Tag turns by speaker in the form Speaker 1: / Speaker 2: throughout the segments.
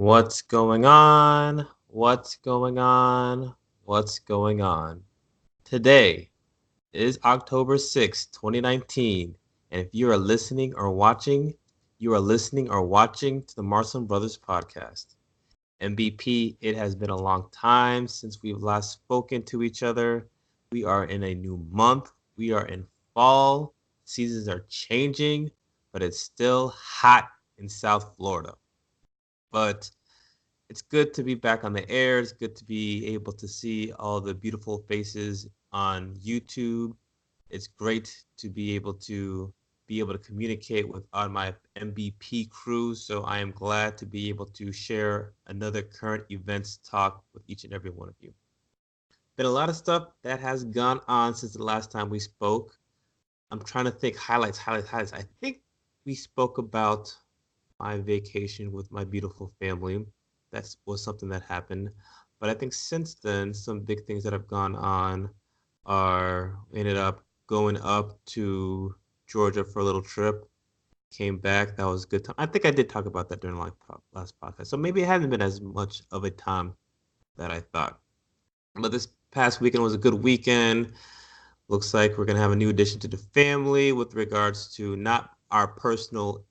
Speaker 1: What's going on? What's going on? What's going on? Today is October 6th, 2019, and if you are listening or watching, you are listening or watching to the Marcelin Brothers podcast. MBP, it has been a long time since we've last spoken to each other. We are in a new month. We are in fall. Seasons are changing, but it's still hot in South Florida. But it's good to be back on the air. It's good to be able to see all the beautiful faces on YouTube. It's great to be able to communicate with on my MBP crew. So I am glad to be able to share another current events talk with each and every one of you. Been a lot of stuff that has gone on since the last time we spoke. I'm trying to think highlights. I think we spoke about my vacation with my beautiful family. That was something that happened. But I think since then, some big things that have gone on are ended up going up to Georgia for a little trip. Came back. That was a good time. I think I did talk about that during the last podcast. So maybe it hasn't been as much of a time that I thought. But this past weekend was a good weekend. Looks like we're going to have a new addition to the family with regards to not our personal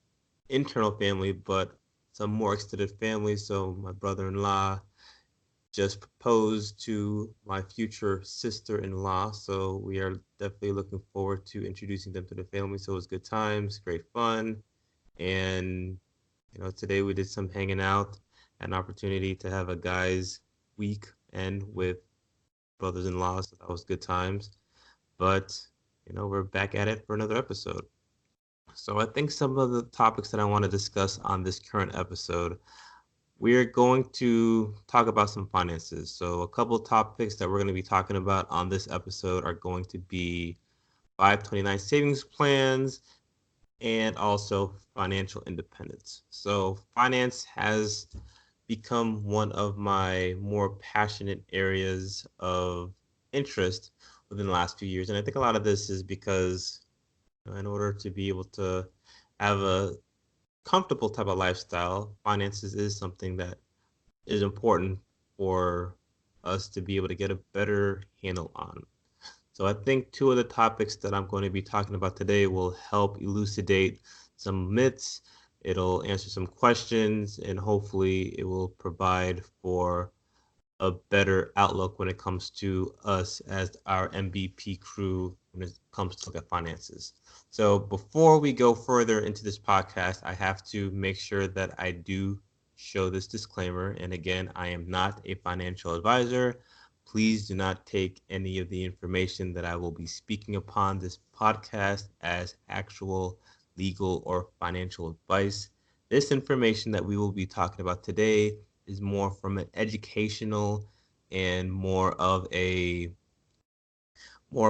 Speaker 1: internal family, but some more extended family. So my brother-in-law just proposed to my future sister-in-law. So we are definitely looking forward to introducing them to the family. So it was good times, great fun. And, today we did some hanging out, an opportunity to have a guys week end with brothers-in-law. So that was good times. But, we're back at it for another episode. So I think some of the topics that I want to discuss on this current episode, we're going to talk about some finances. So a couple of topics that we're going to be talking about on this episode are going to be 529 savings plans and also financial independence. So finance has become one of my more passionate areas of interest within the last few years. And I think a lot of this is because in order to be able to have a comfortable type of lifestyle, finances is something that is important for us to be able to get a better handle on. So I think two of the topics that I'm going to be talking about today will help elucidate some myths. It'll answer some questions and hopefully it will provide for a better outlook when it comes to us as our MBP crew when it comes to look at finances. So before we go further into this podcast, I have to make sure that I do show this disclaimer. And again, I am not a financial advisor. Please do not take any of the information that I will be speaking upon this podcast as actual legal or financial advice. This information that we will be talking about today is more from an educational and more of a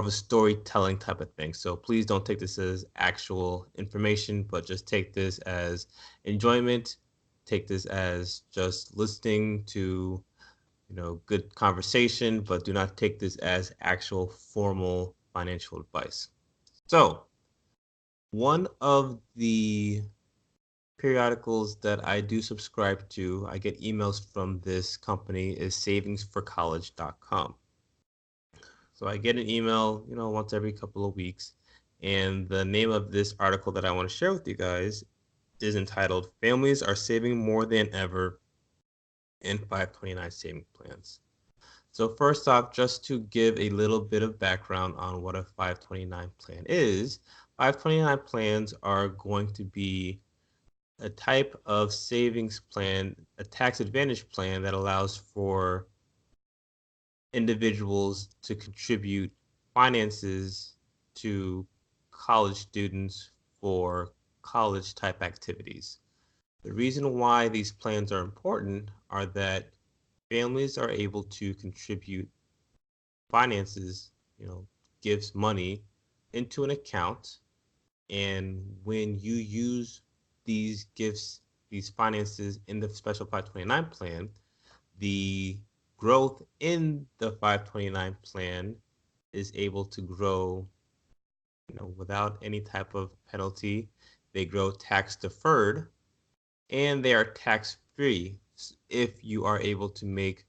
Speaker 1: storytelling type of thing. So please don't take this as actual information, but just take this as enjoyment. Take this as just listening to, good conversation, but do not take this as actual formal financial advice. So one of the periodicals that I do subscribe to, I get emails from this company, is savingsforcollege.com. So I get an email, once every couple of weeks. And the name of this article that I want to share with you guys is entitled Families Are Saving More Than Ever in 529 Saving Plans. So first off, just to give a little bit of background on what a 529 plan is, 529 plans are going to be a type of savings plan, a tax advantage plan that allows for individuals to contribute finances to college students for college type activities. The reason why these plans are important are that families are able to contribute finances, gives money into an account. And when you use these gifts, these finances in the special 529 plan, the growth in the 529 plan is able to grow, without any type of penalty. They grow tax deferred and they are tax free. if you are able to make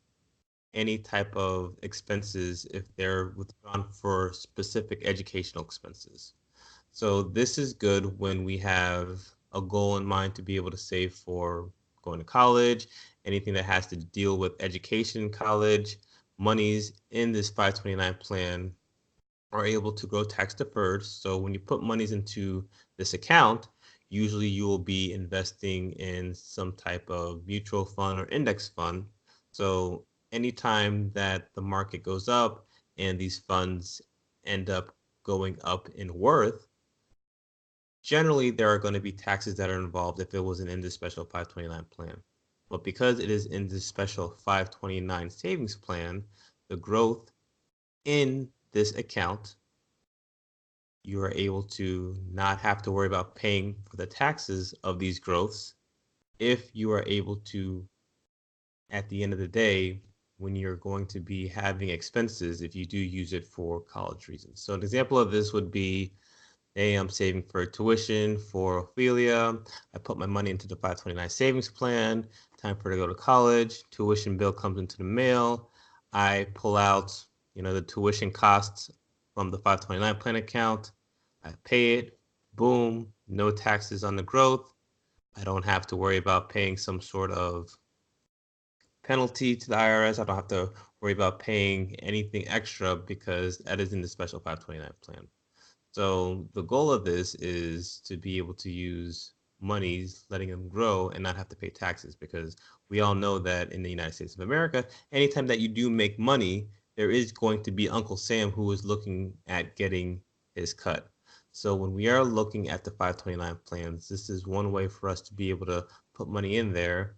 Speaker 1: any type of expenses if they're withdrawn for specific educational expenses. So this is good when we have a goal in mind to be able to save for going to college, anything that has to deal with education in college. Monies in this 529 plan are able to grow tax deferred. So when you put monies into this account, usually you will be investing in some type of mutual fund or index fund. So anytime that the market goes up and these funds end up going up in worth, generally there are going to be taxes that are involved if it wasn't in this special 529 plan. But because it is in this special 529 savings plan, the growth in this account, you are able to not have to worry about paying for the taxes of these growths if you are able to, at the end of the day, when you're going to be having expenses, if you do use it for college reasons. So an example of this would be, hey, I'm saving for tuition for Ophelia. I put my money into the 529 savings plan. Time for her to go to college. Tuition bill comes into the mail. I pull out, the tuition costs from the 529 plan account. I pay it. Boom. No taxes on the growth. I don't have to worry about paying some sort of penalty to the IRS. I don't have to worry about paying anything extra because that is in the special 529 plan. So the goal of this is to be able to use monies, letting them grow and not have to pay taxes, because we all know that in the United States of America, anytime that you do make money, there is going to be Uncle Sam who is looking at getting his cut. So when we are looking at the 529 plans, this is one way for us to be able to put money in there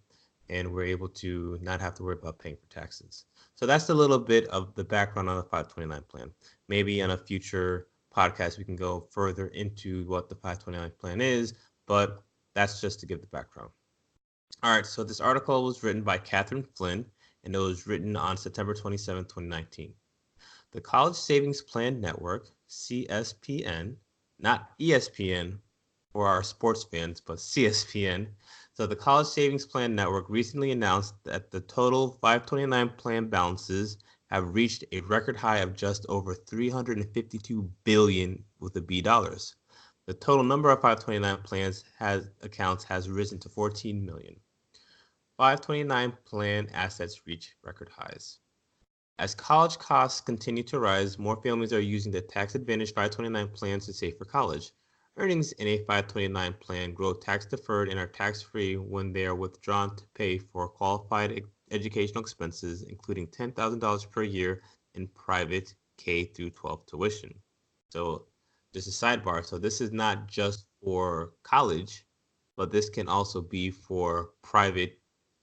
Speaker 1: and we're able to not have to worry about paying for taxes. So that's a little bit of the background on the 529 plan. Maybe on a future podcast, we can go further into what the 529 plan is, but that's just to give the background. All right, so this article was written by Catherine Flynn, and it was written on September 27, 2019. The College Savings Plan Network, CSPN, not ESPN for our sports fans, but CSPN. So the College Savings Plan Network recently announced that the total 529 plan balances have reached a record high of just over 352 billion with a B dollars. The total number of 529 accounts has risen to 14 million. 529 plan assets reach record highs. As college costs continue to rise, more families are using the tax-advantaged 529 plans to save for college. Earnings in a 529 plan grow tax-deferred and are tax-free when they are withdrawn to pay for qualified educational expenses, including $10,000 per year in private K through 12 tuition. So just a sidebar, so this is not just for college, but this can also be for private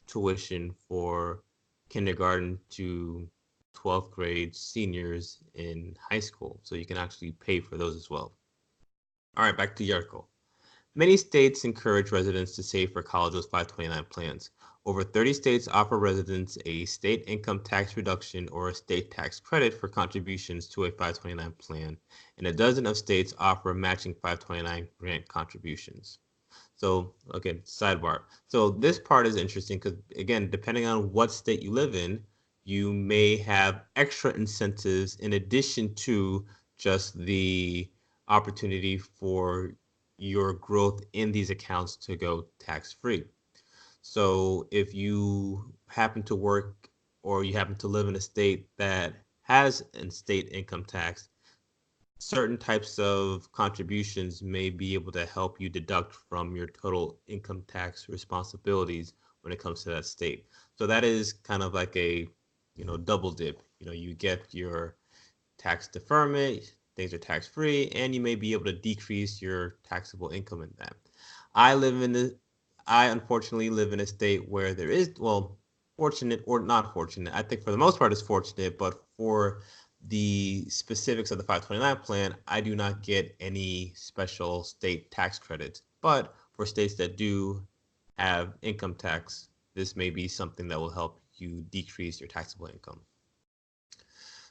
Speaker 1: tuition for kindergarten to 12th grade seniors in high school. So you can actually pay for those as well. All right, back to the article. Many states encourage residents to save for college with 529 plans. Over 30 states offer residents a state income tax reduction or a state tax credit for contributions to a 529 plan, and a dozen of states offer matching 529 grant contributions. So, again, sidebar. So this part is interesting because, again, depending on what state you live in, you may have extra incentives in addition to just the opportunity for your growth in these accounts to go tax-free. So if you happen to work or you happen to live in a state that has a state income tax, certain types of contributions may be able to help you deduct from your total income tax responsibilities when it comes to that state. So that is kind of like a, double dip. You get your tax deferment, things are tax free, and you may be able to decrease your taxable income in that. I live in the, I unfortunately live in a state where there is, well, fortunate or not fortunate. I think for the most part it's fortunate, but for the specifics of the 529 plan, I do not get any special state tax credits. But for states that do have income tax, this may be something that will help you decrease your taxable income.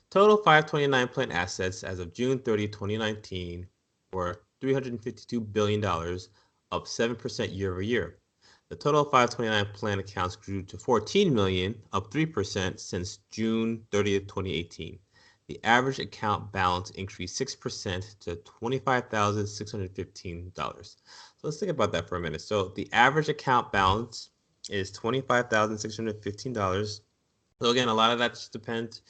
Speaker 1: Total 529 plan assets as of June 30, 2019 were $352 billion, up 7% year over year. The total of 529 plan accounts grew to 14 million, up 3% since June 30th, 2018. The average account balance increased 6% to $25,615. So let's think about that for a minute. So the average account balance is $25,615. So again, a lot of that just depends,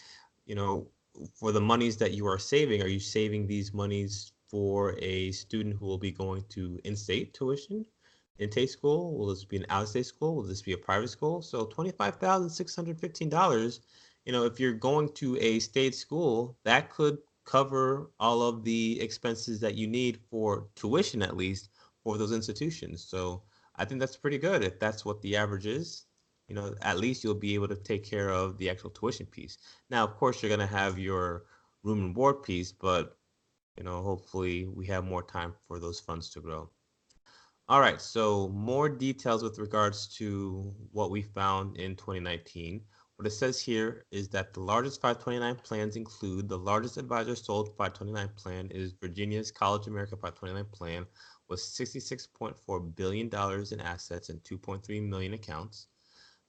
Speaker 1: you know, for the monies that you are saving. Are you saving these monies for a student who will be going to in-state tuition, in-state school? Will this be an out-of-state school? Will this be a private school? So $25,615, if you're going to a state school, that could cover all of the expenses that you need for tuition, at least for those institutions. So I think that's pretty good if that's what the average is. At least you'll be able to take care of the actual tuition piece. Now, of course, you're going to have your room and board piece, but hopefully we have more time for those funds to grow. All right, so more details with regards to what we found in 2019. What it says here is that the largest 529 plans include the largest advisor sold 529 plan is Virginia's College America 529 plan with $66.4 billion in assets and 2.3 million accounts.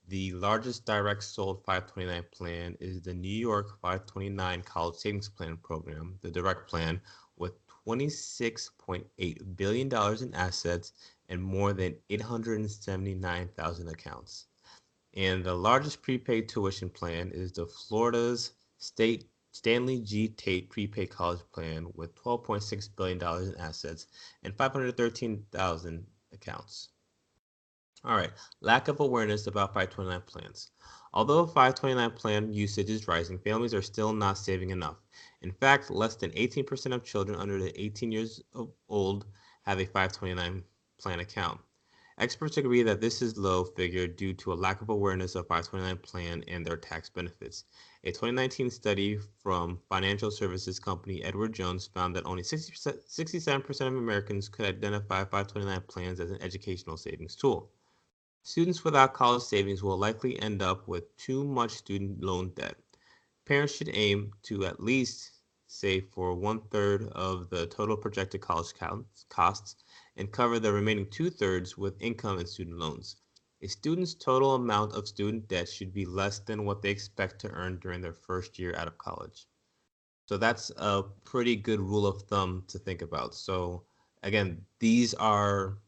Speaker 1: The largest direct sold 529 plan is the New York 529 College Savings Plan program, the direct plan, with $26.8 billion in assets and more than 879,000 accounts. And the largest prepaid tuition plan is the Florida's State Stanley G. Tate Prepaid College Plan with $12.6 billion in assets and 513,000 accounts. All right, lack of awareness about 529 plans. Although 529 plan usage is rising, families are still not saving enough. In fact, less than 18% of children under the 18 years old have a 529 plan account. Experts agree that this is low figure due to a lack of awareness of 529 plan and their tax benefits. A 2019 study from financial services company Edward Jones found that only 67% of Americans could identify 529 plans as an educational savings tool. Students without college savings will likely end up with too much student loan debt. Parents should aim to at least save for 1/3 of the total projected college costs and cover the remaining 2/3 with income and student loans. A student's total amount of student debt should be less than what they expect to earn during their first year out of college. So that's a pretty good rule of thumb to think about. So again, these are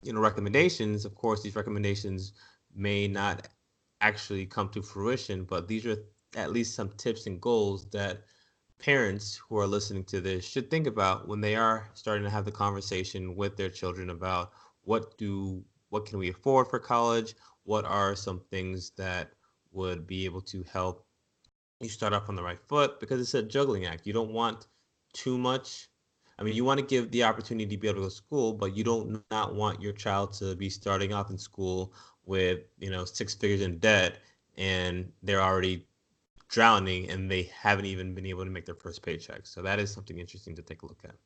Speaker 1: recommendations. Of course, these recommendations may not actually come to fruition, but these are at least some tips and goals that parents who are listening to this should think about when they are starting to have the conversation with their children about what can we afford for college, what are some things that would be able to help you start off on the right foot, because it's a juggling act. You don't want too much. I mean, you want to give the opportunity to be able to go to school, but you don't not want your child to be starting off in school with, 6 figures in debt and they're already drowning and they haven't even been able to make their first paycheck. So that is something interesting to take a look at.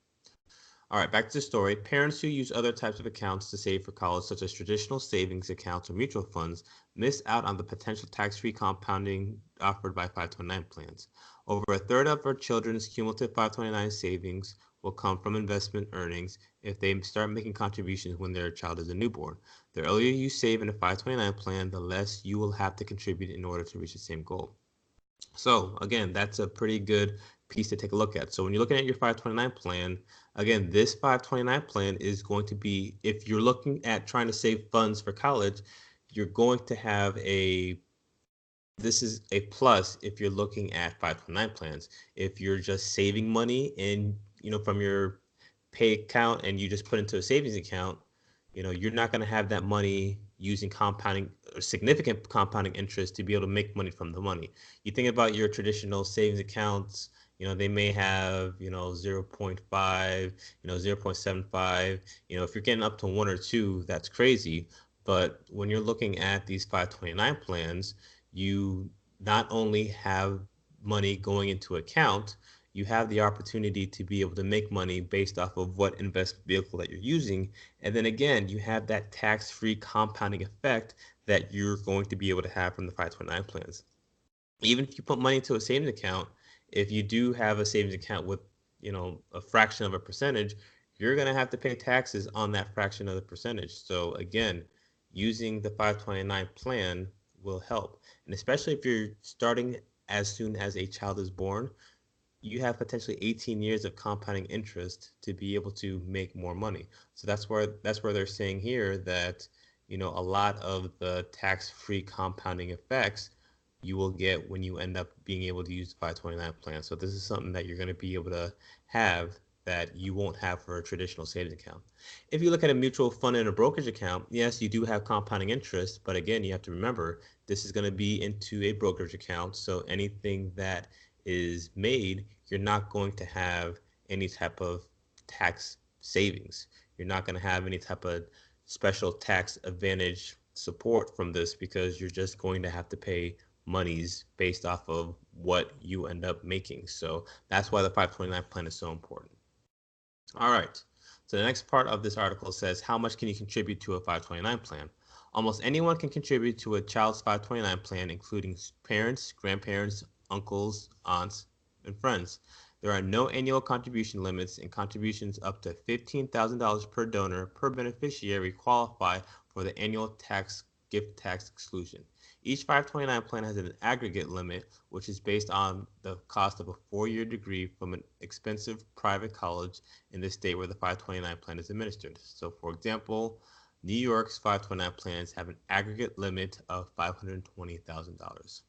Speaker 1: All right, back to the story. Parents who use other types of accounts to save for college, such as traditional savings accounts or mutual funds, miss out on the potential tax-free compounding offered by 529 plans. Over a third of our children's cumulative 529 savings will come from investment earnings if they start making contributions when their child is a newborn. The earlier you save in a 529 plan, the less you will have to contribute in order to reach the same goal. So again, that's a pretty good piece to take a look at. So when you're looking at your 529 plan, again, this 529 plan is going to be, if you're looking at trying to save funds for college, you're going to have this is a plus if you're looking at 529 plans. If you're just saving money and, from your pay account and you just put into a savings account, you're not going to have that money using compounding or significant compounding interest to be able to make money from the money. You think about your traditional savings accounts, they may have, zero point 0.5, 0.75. If you're getting up to 1 or 2, that's crazy. But when you're looking at these 529 plans, you not only have money going into account, you have the opportunity to be able to make money based off of what investment vehicle that you're using. And then again, you have that tax-free compounding effect that you're going to be able to have from the 529 plans. Even if you put money into a savings account, if you do have a savings account with, a fraction of a percentage, you're going to have to pay taxes on that fraction of the percentage. So again, using the 529 plan will help. And especially if you're starting as soon as a child is born, you have potentially 18 years of compounding interest to be able to make more money. So that's where they're saying here that a lot of the tax-free compounding effects you will get when you end up being able to use the 529 plan. So this is something that you're going to be able to have that you won't have for a traditional savings account. If you look at a mutual fund and a brokerage account, yes, you do have compounding interest, but again, you have to remember this is going to be into a brokerage account. So anything that is made, you're not going to have any type of tax savings. You're not going to have any type of special tax advantage support from this because you're just going to have to pay monies based off of what you end up making. So that's why the 529 plan is so important. All right. So the next part of this article says, how much can you contribute to a 529 plan? Almost anyone can contribute to a child's 529 plan, including parents, grandparents, uncles, aunts, and friends. There are no annual contribution limits, and contributions up to $15,000 per donor per beneficiary qualify for the annual gift tax exclusion. Each 529 plan has an aggregate limit, which is based on the cost of a 4-year degree from an expensive private college in the state where the 529 plan is administered. So, for example, New York's 529 plans have an aggregate limit of $520,000.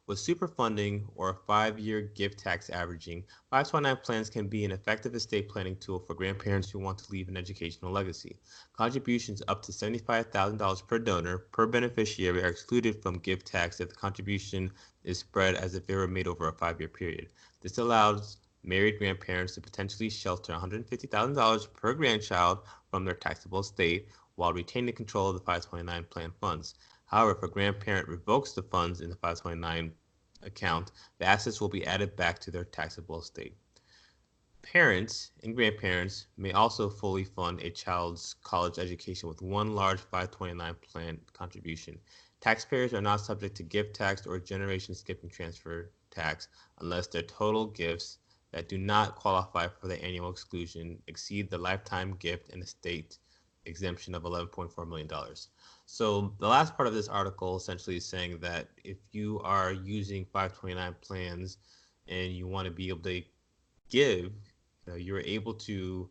Speaker 1: With superfunding or 5-year gift tax averaging, 529 plans can be an effective estate planning tool for grandparents who want to leave an educational legacy. Contributions up to $75,000 per donor per beneficiary are excluded from gift tax if the contribution is spread as if it were made over a 5-year period. This allows married grandparents to potentially shelter $150,000 per grandchild from their taxable estate while retaining control of the 529 plan funds. However, if a grandparent revokes the funds in the 529 account, the assets will be added back to their taxable estate. Parents and grandparents may also fully fund a child's college education with one large 529 plan contribution. Taxpayers are not subject to gift tax or generation skipping transfer tax unless their total gifts that do not qualify for the annual exclusion exceed the lifetime gift and estate exemption of $11.4 million. So the last part of this article essentially is saying that if you are using 529 plans and you want to be able to give, you're able to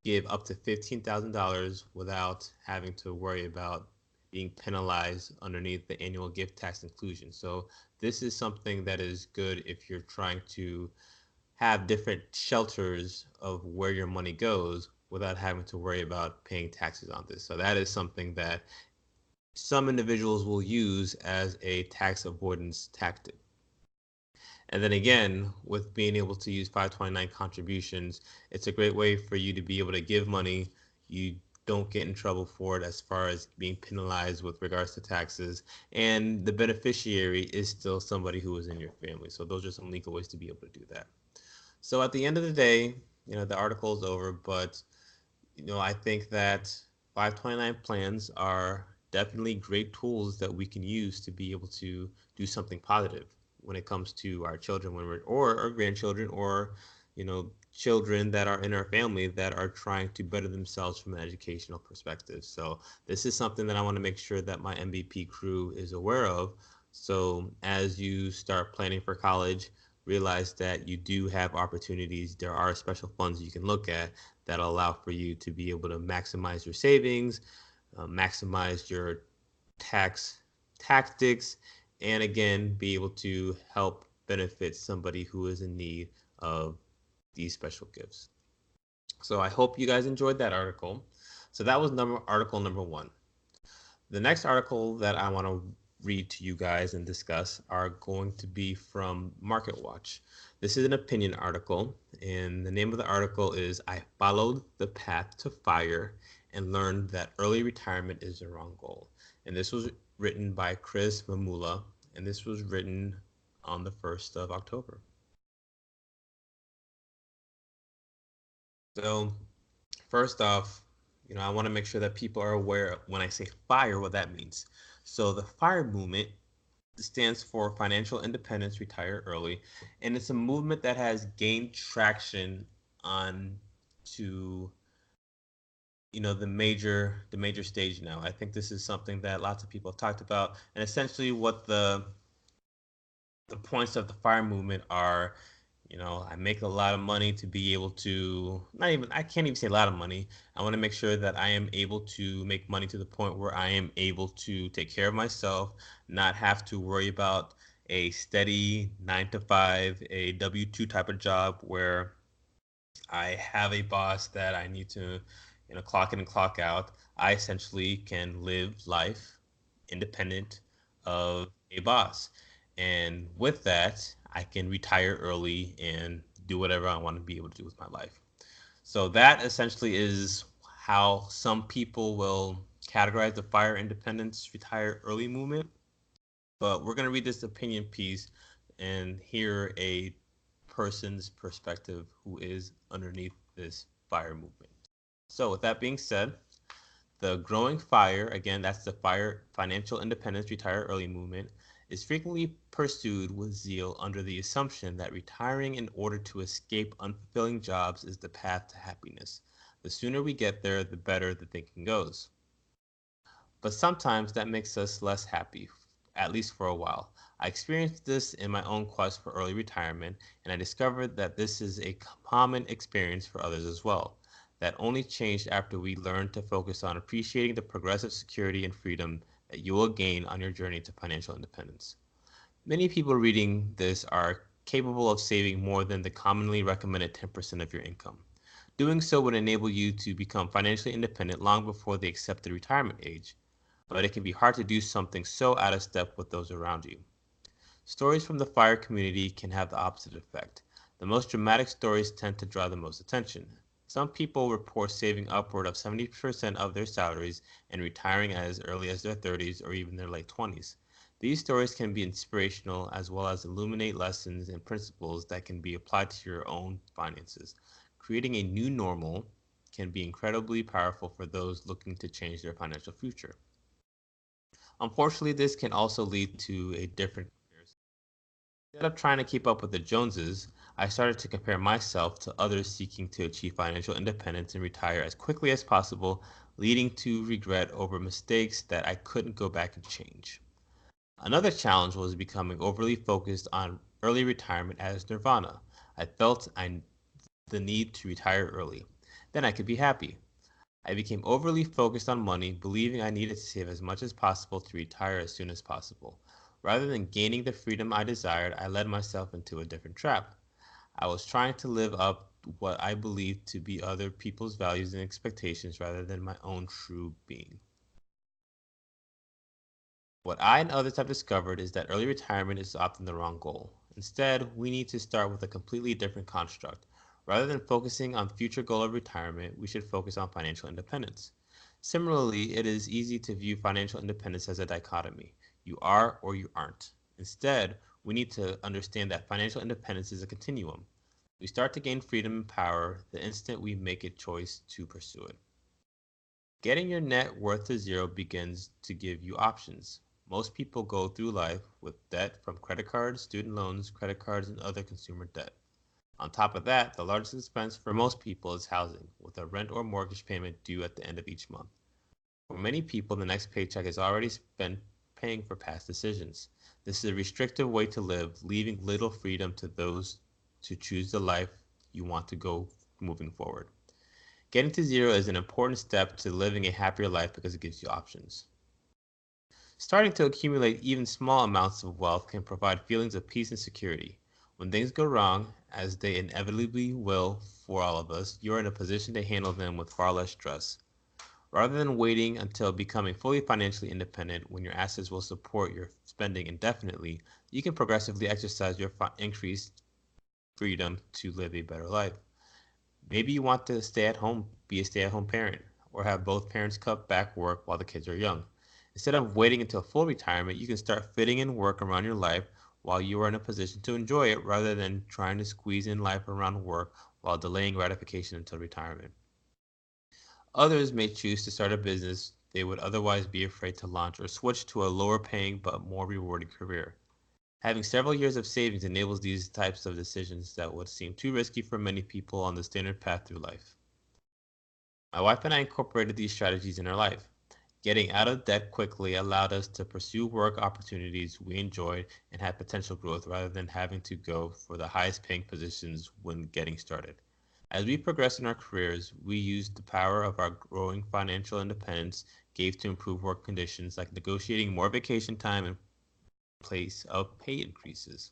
Speaker 1: give up to $15,000 without having to worry about being penalized underneath the annual gift tax inclusion. So this is something that is good if you're trying to have different shelters of where your money goes without having to worry about paying taxes on this. So that is something that some individuals will use as a tax avoidance tactic. And then again, with being able to use 529 contributions, it's a great way for you to be able to give money. You don't get in trouble for it as far as being penalized with regards to taxes. And the beneficiary is still somebody who is in your family. So those are some legal ways to be able to do that. So at the end of the day, the article is over, but I think that 529 plans are definitely great tools that we can use to be able to do something positive when it comes to our children or our grandchildren or children that are in our family that are trying to better themselves from an educational perspective. So this is something that I want to make sure that my MBP crew is aware of. So as you start planning for college, realize that you do have opportunities. There are special funds you can look at that allow for you to be able to maximize your savings, maximize your tax tactics, and again, be able to help benefit somebody who is in need of these special gifts. So I hope you guys enjoyed that article. So that was article number 1. The next article that I want to read to you guys and discuss are going to be from Market Watch. This is an opinion article, and the name of the article is I Followed the Path to Fire and Learned That Early Retirement is the Wrong Goal. And this was written by Chris Mamula, and this was written on the 1st of October. So first off, I want to make sure that people are aware when I say FIRE, what that means. So the FIRE movement stands for Financial Independence, Retire Early, and it's a movement that has gained traction on to the major stage now. I think this is something that lots of people have talked about, and essentially what the points of the fire movement are. I make a lot of money to be able to, not even, I can't even say a lot of money. I want to make sure that I am able to make money to the point where I am able to take care of myself, not have to worry about a steady 9 to 5, a W-2 type of job where I have a boss that I need to, clock in and clock out. I essentially can live life independent of a boss. And with that, I can retire early and do whatever I want to be able to do with my life. So that essentially is how some people will categorize the fire independence retire early movement. But we're going to read this opinion piece and hear a person's perspective who is underneath this fire movement. So, with that being said, the growing fire, again, that's the fire financial independence retire early movement, is frequently pursued with zeal under the assumption that retiring in order to escape unfulfilling jobs is the path to happiness. The sooner we get there, the better the thinking goes. But sometimes that makes us less happy, at least for a while. I experienced this in my own quest for early retirement, and I discovered that this is a common experience for others as well. That only changed after we learned to focus on appreciating the progressive security and freedom that you will gain on your journey to financial independence. Many people reading this are capable of saving more than the commonly recommended 10% of your income. Doing so would enable you to become financially independent long before the accepted retirement age, but it can be hard to do something so out of step with those around you. Stories from the fire community can have the opposite effect. The most dramatic stories tend to draw the most attention. Some people report saving upward of 70% of their salaries and retiring as early as their 30s or even their late 20s. These stories can be inspirational as well as illuminate lessons and principles that can be applied to your own finances. Creating a new normal can be incredibly powerful for those looking to change their financial future. Unfortunately, this can also lead to a different comparison. Instead of trying to keep up with the Joneses, I started to compare myself to others seeking to achieve financial independence and retire as quickly as possible, leading to regret over mistakes that I couldn't go back and change. Another challenge was becoming overly focused on early retirement as nirvana. I felt the need to retire early. Then I could be happy. I became overly focused on money, believing I needed to save as much as possible to retire as soon as possible. Rather than gaining the freedom I desired, I led myself into a different trap. I was trying to live up what I believed to be other people's values and expectations rather than my own true being. What I and others have discovered is that early retirement is often the wrong goal. Instead, we need to start with a completely different construct. Rather than focusing on future goal of retirement, we should focus on financial independence. Similarly, it is easy to view financial independence as a dichotomy. You are or you aren't. Instead, we need to understand that financial independence is a continuum. We start to gain freedom and power the instant we make a choice to pursue it. Getting your net worth to zero begins to give you options. Most people go through life with debt from credit cards, student loans, credit cards, and other consumer debt. On top of that, the largest expense for most people is housing, with a rent or mortgage payment due at the end of each month. For many people, the next paycheck is already spent paying for past decisions. This is a restrictive way to live, leaving little freedom to those to choose the life you want to go moving forward. Getting to zero is an important step to living a happier life because it gives you options. Starting to accumulate even small amounts of wealth can provide feelings of peace and security. When things go wrong, as they inevitably will for all of us, you're in a position to handle them with far less stress. Rather than waiting until becoming fully financially independent when your assets will support your spending indefinitely, you can progressively exercise your increased freedom to live a better life. Maybe you want to stay at home, be a stay-at-home parent, or have both parents cut back work while the kids are young. Instead of waiting until full retirement, you can start fitting in work around your life while you are in a position to enjoy it rather than trying to squeeze in life around work while delaying gratification until retirement. Others may choose to start a business they would otherwise be afraid to launch or switch to a lower paying but more rewarding career. Having several years of savings enables these types of decisions that would seem too risky for many people on the standard path through life. My wife and I incorporated these strategies in our life. Getting out of debt quickly allowed us to pursue work opportunities we enjoyed and had potential growth rather than having to go for the highest paying positions when getting started. As we progressed in our careers, we used the power of our growing financial independence gave to improve work conditions like negotiating more vacation time in place of pay increases.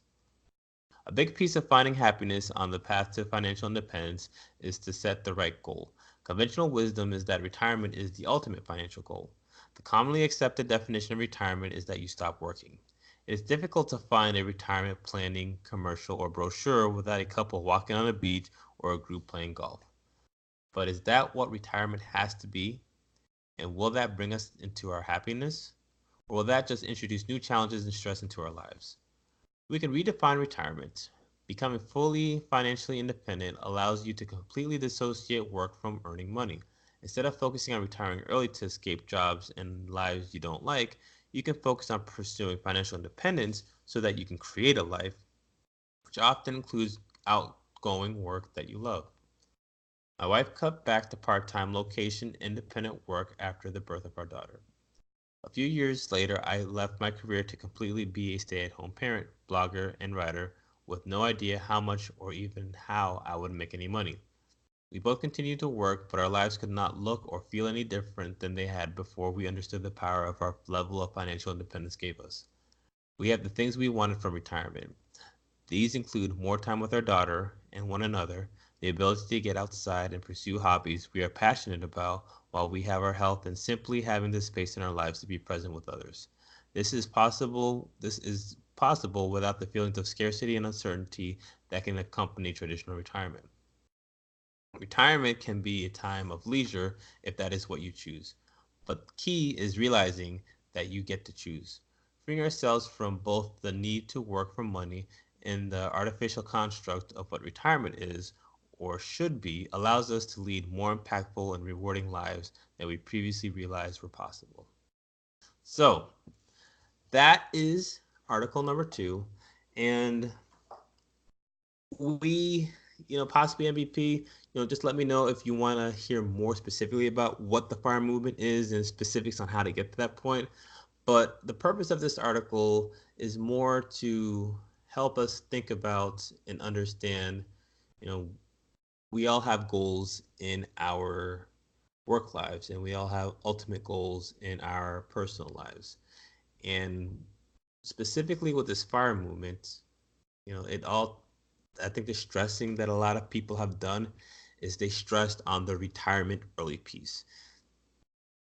Speaker 1: A big piece of finding happiness on the path to financial independence is to set the right goal. Conventional wisdom is that retirement is the ultimate financial goal. The commonly accepted definition of retirement is that you stop working. It is difficult to find a retirement planning commercial or brochure without a couple walking on a beach or a group playing golf. But is that what retirement has to be? And will that bring us into our happiness? Or will that just introduce new challenges and stress into our lives? We can redefine retirement. Becoming fully financially independent allows you to completely dissociate work from earning money. Instead of focusing on retiring early to escape jobs and lives you don't like, you can focus on pursuing financial independence so that you can create a life, which often includes outgoing work that you love. My wife cut back to part time location independent work after the birth of our daughter. A few years later, I left my career to completely be a stay-at-home parent, blogger, and writer with no idea how much or even how I would make any money. We both continued to work, but our lives could not look or feel any different than they had before we understood the power of our level of financial independence gave us. We have the things we wanted from retirement. These include more time with our daughter and one another, the ability to get outside and pursue hobbies we are passionate about while we have our health, and simply having the space in our lives to be present with others. This is possible without the feelings of scarcity and uncertainty that can accompany traditional retirement. Retirement can be a time of leisure if that is what you choose. But the key is realizing that you get to choose. Freeing ourselves from both the need to work for money and the artificial construct of what retirement is or should be allows us to lead more impactful and rewarding lives than we previously realized were possible. So, that is article number 2. And we, possibly MVP, just let me know if you want to hear more specifically about what the fire movement is and specifics on how to get to that point. But the purpose of this article is more to help us think about and understand, you know, we all have goals in our work lives and we all have ultimate goals in our personal lives. And specifically with this fire movement, it all, I think the stressing that a lot of people have done is they stressed on the retirement early piece.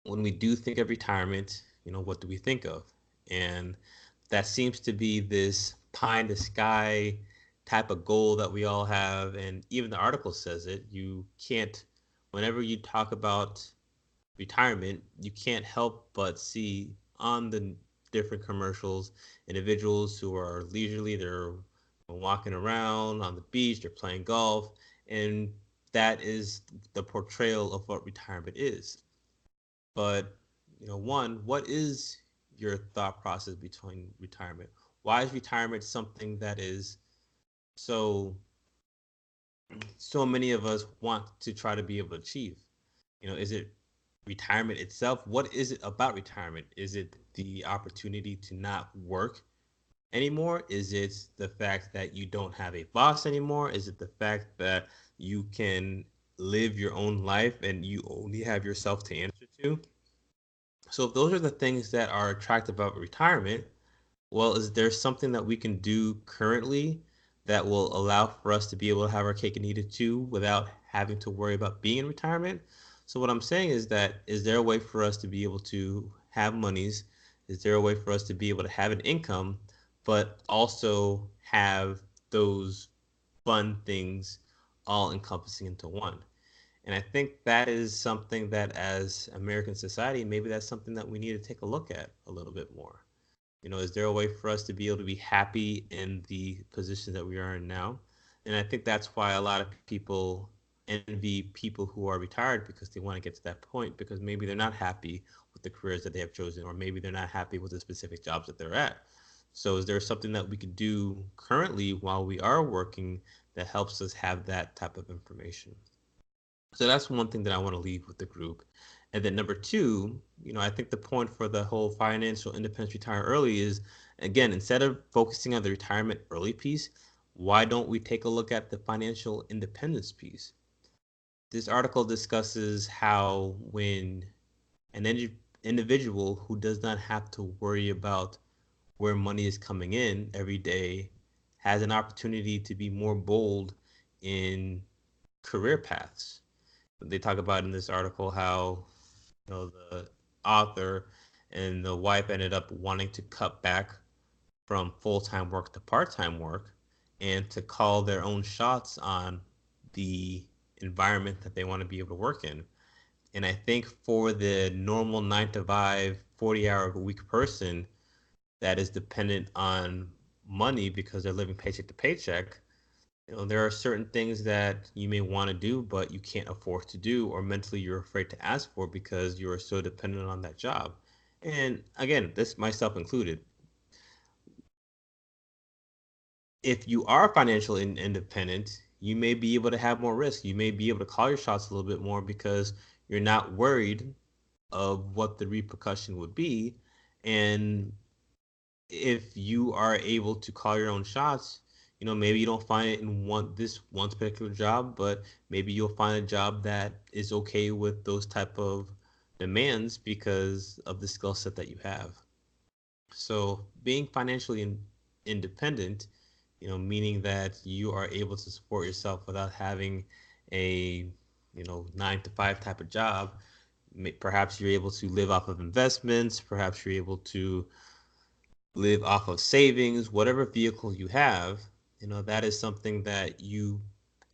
Speaker 1: When we do think of retirement, what do we think of? And that seems to be this pie in the sky type of goal that we all have. And even the article says it. You can't, whenever you talk about retirement, you can't help but see on the different commercials individuals who are leisurely, they're walking around on the beach, they're playing golf, and that is the portrayal of what retirement is. But, one, what is your thought process between retirement? Why is retirement something that is so so many of us want to try to be able to achieve? Is it retirement itself? What is it about retirement? Is it the opportunity to not work anymore? Is it the fact that you don't have a boss anymore? Is it the fact that you can live your own life and you only have yourself to answer to? So if those are the things that are attractive about retirement, well, is there something that we can do currently that will allow for us to be able to have our cake and eat it too without having to worry about being in retirement? So what I'm saying is that, is there a way for us to be able to have monies? Is there a way for us to be able to have an income, but also have those fun things all encompassing into one? And I think that is something that as American society, maybe that's something that we need to take a look at a little bit more. Is there a way for us to be able to be happy in the position that we are in now? And I think that's why a lot of people envy people who are retired because they want to get to that point because maybe they're not happy with the careers that they have chosen, or maybe they're not happy with the specific jobs that they're at. So is there something that we could do currently while we are working that helps us have that type of information? So that's one thing that I want to leave with the group. And then number two, I think the point for the whole financial independence retire early is, again, instead of focusing on the retirement early piece, why don't we take a look at the financial independence piece? This article discusses how when an individual who does not have to worry about where money is coming in every day has an opportunity to be more bold in career paths. They talk about in this article how the author and the wife ended up wanting to cut back from full-time work to part-time work and to call their own shots on the environment that they want to be able to work in. And I think for the normal 9 to 5, 40-hour a week person that is dependent on money because they're living paycheck to paycheck, there are certain things that you may want to do, but you can't afford to do, or mentally you're afraid to ask for because you are so dependent on that job. And again, this myself included, if you are financially independent, you may be able to have more risk. You may be able to call your shots a little bit more because you're not worried of what the repercussion would be. And if you are able to call your own shots, maybe you don't find it in one particular job, but maybe you'll find a job that is okay with those type of demands because of the skill set that you have. So being financially independent, meaning that you are able to support yourself without having a, 9 to 5 type of job. Perhaps you're able to live off of investments. Perhaps you're able to live off of savings, whatever vehicle you have, that is something that you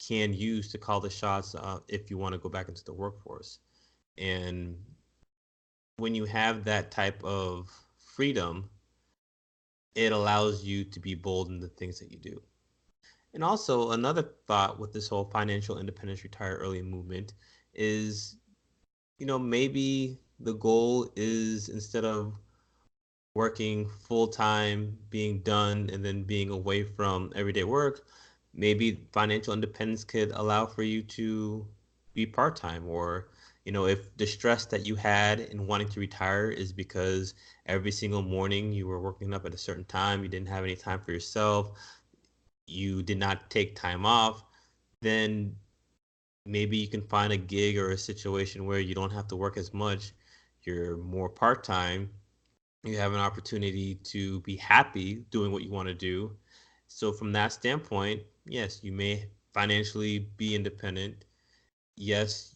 Speaker 1: can use to call the shots if you want to go back into the workforce. And when you have that type of freedom, it allows you to be bold in the things that you do. And also, another thought with this whole financial independence, retire early movement is, maybe the goal is instead of working full time, being done, and then being away from everyday work, maybe financial independence could allow for you to be part time. Or, if the stress that you had in wanting to retire is because every single morning you were working up at a certain time, you didn't have any time for yourself, you did not take time off, then maybe you can find a gig or a situation where you don't have to work as much, you're more part time, you have an opportunity to be happy doing what you want to do. So from that standpoint, yes, you may financially be independent. Yes,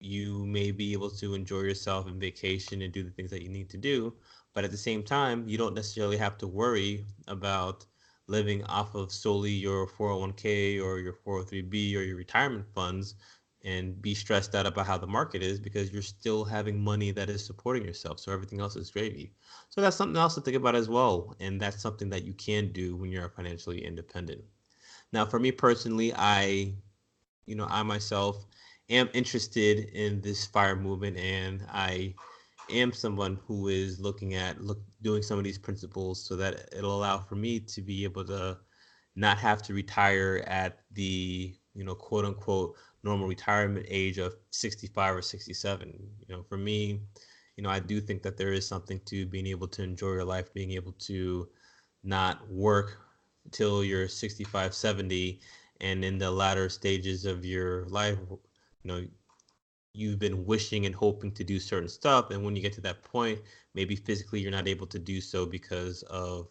Speaker 1: you may be able to enjoy yourself and vacation and do the things that you need to do. But at the same time, you don't necessarily have to worry about living off of solely your 401k or your 403b or your retirement funds and be stressed out about how the market is because you're still having money that is supporting yourself. So everything else is gravy. So that's something else to think about as well. And that's something that you can do when you're financially independent. Now, for me personally, I myself am interested in this fire movement, and I am someone who is looking at doing some of these principles so that it'll allow for me to be able to not have to retire at the quote unquote normal retirement age of 65 or 67. For me, I do think that there is something to being able to enjoy your life, being able to not work till you're 65, 70, and in the latter stages of your life, you've been wishing and hoping to do certain stuff, and when you get to that point, maybe physically you're not able to do so because of,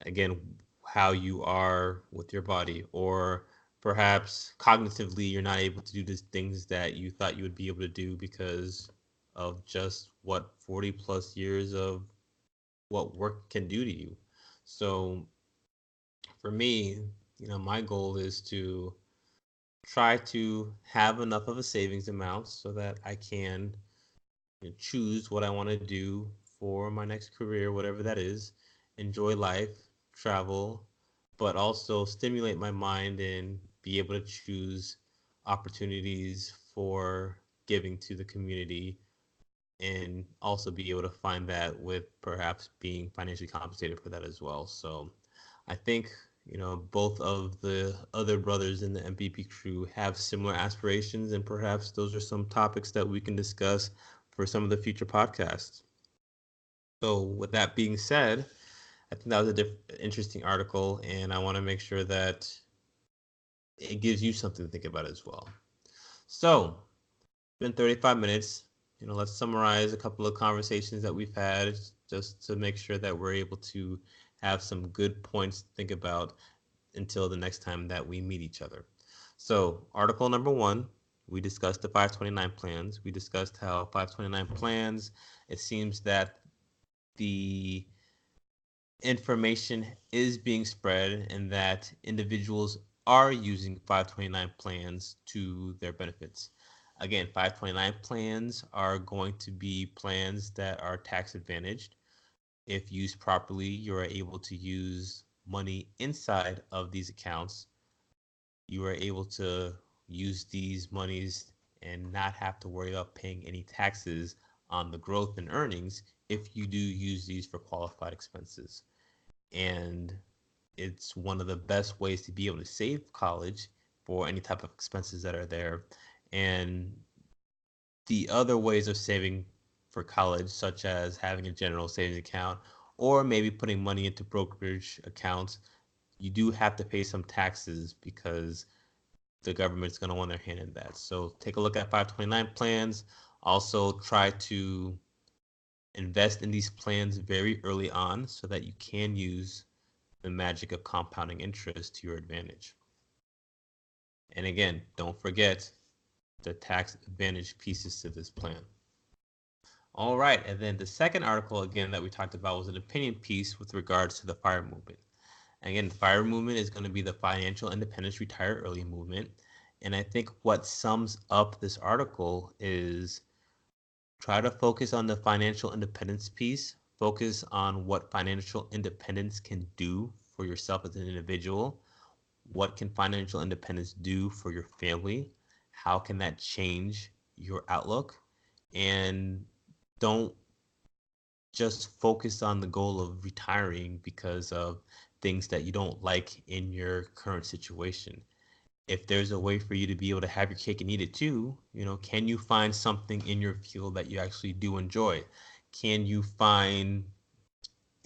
Speaker 1: again, how you are with your body, or perhaps cognitively you're not able to do the things that you thought you would be able to do because of just what 40 plus years of what work can do to you. So for me, my goal is to try to have enough of a savings amount so that I can choose what I want to do for my next career, whatever that is, enjoy life, travel, but also stimulate my mind and be able to choose opportunities for giving to the community and also be able to find that with perhaps being financially compensated for that as well. So I think, both of the other brothers in the MBP crew have similar aspirations, and perhaps those are some topics that we can discuss for some of the future podcasts. So, with that being said, I think that was interesting article, and I want to make sure that it gives you something to think about as well. So, it's been 35 minutes. Let's summarize a couple of conversations that we've had just to make sure that we're able to have some good points to think about until the next time that we meet each other. So, article number 1, we discussed the 529 plans. We discussed how 529 plans, it seems that the information is being spread and that individuals are using 529 plans to their benefits. Again, 529 plans are going to be plans that are tax advantaged. If used properly, you are able to use money inside of these accounts. You are able to use these monies and not have to worry about paying any taxes on the growth in earnings if you do use these for qualified expenses. And it's one of the best ways to be able to save college for any type of expenses that are there. And the other ways of saving for college, such as having a general savings account or maybe putting money into brokerage accounts, you do have to pay some taxes because the government's going to want their hand in that. So take a look at 529 plans. Also try to invest in these plans very early on so that you can use the magic of compounding interest to your advantage. And again, don't forget the tax advantage pieces to this plan. All right, and then the second article again that we talked about was an opinion piece with regards to the FIRE movement. Again, the FIRE movement is going to be the Financial Independence Retire Early movement. And I think what sums up this article is try to focus on the financial independence piece, focus on what financial independence can do for yourself as an individual. What can financial independence do for your family? How can that change your outlook? And don't just focus on the goal of retiring because of things that you don't like in your current situation. If there's a way for you to be able to have your cake and eat it too, can you find something in your field that you actually do enjoy? Can you find,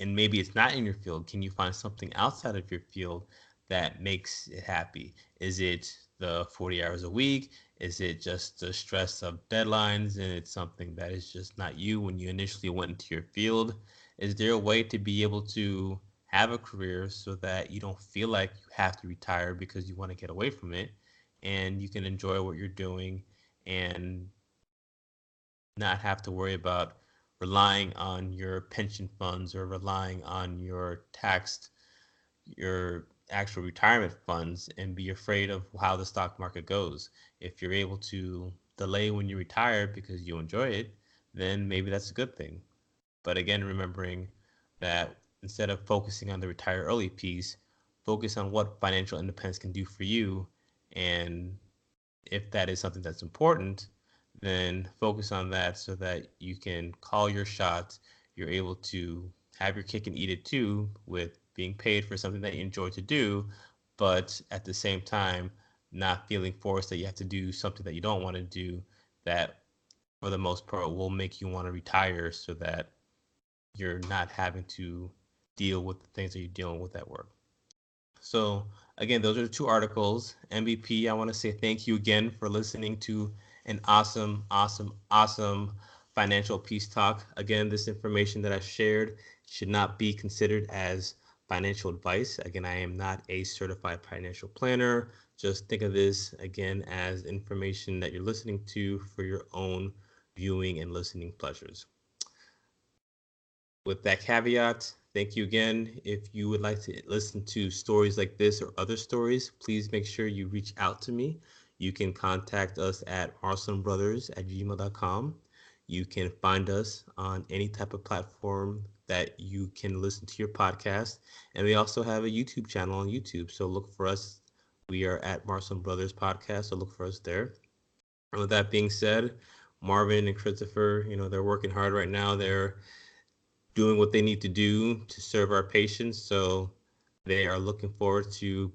Speaker 1: and maybe it's not in your field, can you find something outside of your field that makes it happy? Is it the 40 hours a week? Is it just the stress of deadlines and it's something that is just not you when you initially went into your field? Is there a way to be able to have a career so that you don't feel like you have to retire because you want to get away from it and you can enjoy what you're doing and not have to worry about relying on your pension funds or relying on your actual retirement funds and be afraid of how the stock market goes. If you're able to delay when you retire because you enjoy it, then maybe that's a good thing. But again, remembering that instead of focusing on the retire early piece, focus on what financial independence can do for you. And if that is something that's important, then focus on that so that you can call your shots. You're able to have your cake and eat it too with being paid for something that you enjoy to do, but at the same time, not feeling forced that you have to do something that you don't want to do that for the most part will make you want to retire so that you're not having to deal with the things that you're dealing with at work. So again, those are the two articles. MBP, I want to say thank you again for listening to an awesome, awesome, awesome financial peace talk. Again, this information that I shared should not be considered as financial advice. Again, I am not a certified financial planner. Just think of this again as information that you're listening to for your own viewing and listening pleasures. With that caveat, thank you again. If you would like to listen to stories like this or other stories, please make sure you reach out to me. You can contact us at marstonbrothers@gmail.com. You can find us on any type of platform that you can listen to your podcast. And we also have a YouTube channel on YouTube. So look for us. We are at Marston Brothers Podcast. So look for us there. And with that being said, Marvin and Christopher, they're working hard right now. They're doing what they need to do to serve our patients. So They are looking forward to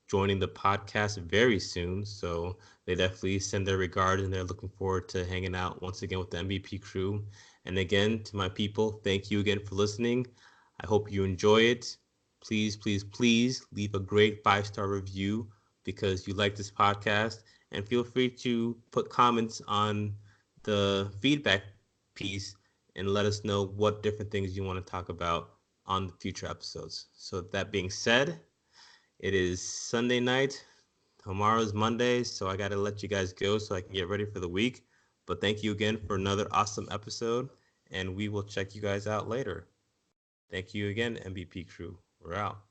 Speaker 1: joining the podcast very soon. So they definitely send their regards and they're looking forward to hanging out once again with the MBP crew. And again, to my people, thank you again for listening. I hope you enjoy it. Please, please, please leave a great 5-star review because you like this podcast. And feel free to put comments on the feedback piece and let us know what different things you want to talk about on the future episodes. So that being said, it is Sunday night. Tomorrow's Monday, so I got to let you guys go so I can get ready for the week. But thank you again for another awesome episode, and we will check you guys out later. Thank you again, MBP crew. We're out.